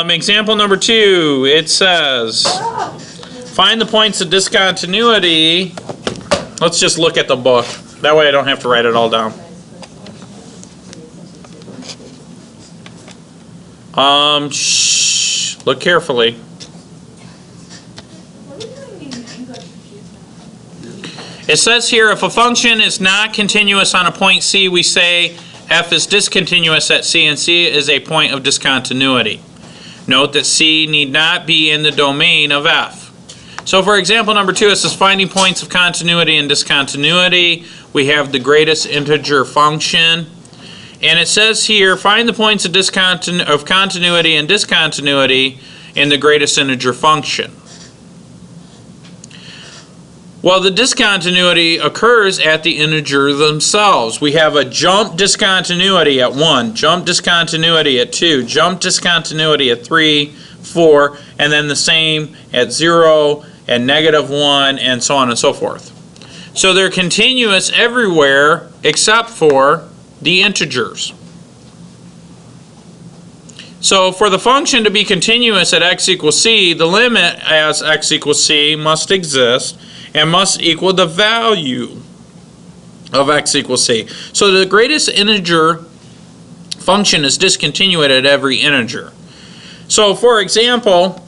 Example number 2, it says, find the points of discontinuity. Let's just look at the book. That way I don't have to write it all down. Look carefully. It says here, if a function is not continuous on a point C, we say f is discontinuous at C, and C is a point of discontinuity. Note that C need not be in the domain of f. So for example number 2, it says finding points of continuity and discontinuity. We have the greatest integer function. And it says here, find the points of continuity and discontinuity in the greatest integer function. Well, the discontinuity occurs at the integer themselves. We have a jump discontinuity at 1, jump discontinuity at 2, jump discontinuity at 3, 4, and then the same at 0, and -1, and so on and so forth. So they're continuous everywhere except for the integers. So for the function to be continuous at x equals c, the limit as x equals c must exist and must equal the value of x equals c. So the greatest integer function is discontinuous at every integer. So for example,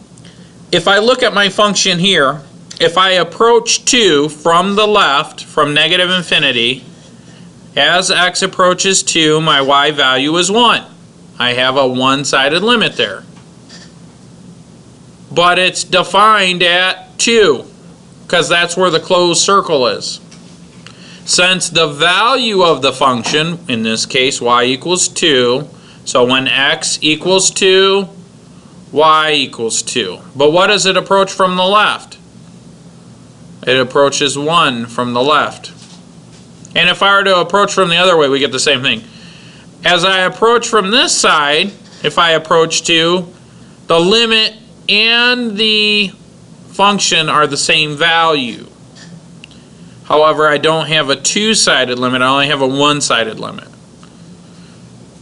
if I look at my function here, if I approach 2 from the left, from negative infinity, as x approaches 2, my y value is 1. I have a one-sided limit there. But it's defined at 2, because that's where the closed circle is. Since the value of the function, in this case y equals 2, so when x equals 2, y equals 2. But what does it approach from the left? It approaches 1 from the left. And if I were to approach from the other way, we get the same thing. As I approach from this side, if I approach 2, the limit and the function are the same value. However, I don't have a two-sided limit, I only have a one-sided limit.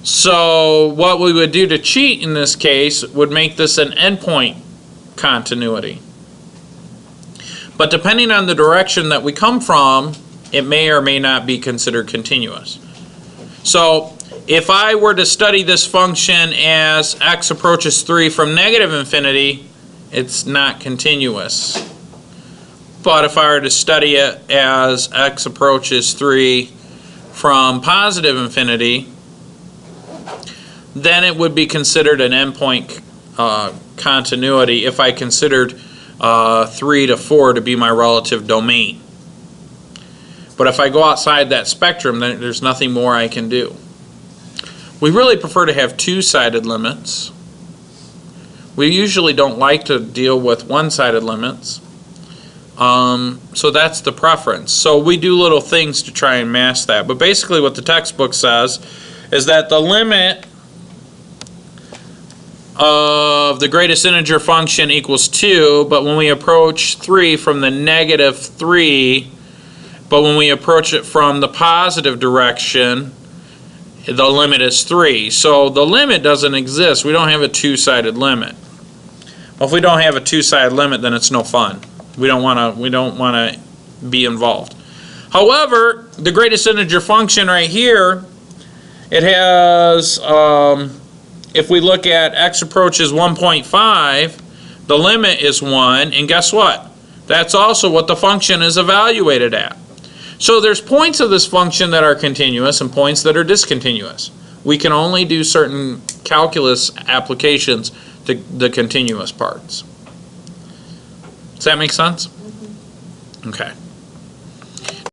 So what we would do to cheat in this case would make this an endpoint continuity. But depending on the direction that we come from, it may or may not be considered continuous. So if I were to study this function as x approaches 3 from negative infinity, it's not continuous. But if I were to study it as x approaches 3 from positive infinity, then it would be considered an endpoint continuity if I considered 3 to 4 to be my relative domain. But if I go outside that spectrum, then there's nothing more I can do. We really prefer to have two-sided limits. We usually don't like to deal with one-sided limits. So that's the preference. So we do little things to try and mask that. But basically what the textbook says is that the limit of the greatest integer function equals 2, but when we approach 3 from the negative 3, but when we approach it from the positive direction, the limit is 3. So the limit doesn't exist. We don't have a two-sided limit. Well, if we don't have a two-sided limit, then it's no fun. We don't want to be involved. However, the greatest integer function right here, it has, if we look at x approaches 1.5, the limit is 1, and guess what? That's also what the function is evaluated at. So there's points of this function that are continuous and points that are discontinuous. We can only do certain calculus applications to the continuous parts. Does that make sense? Okay.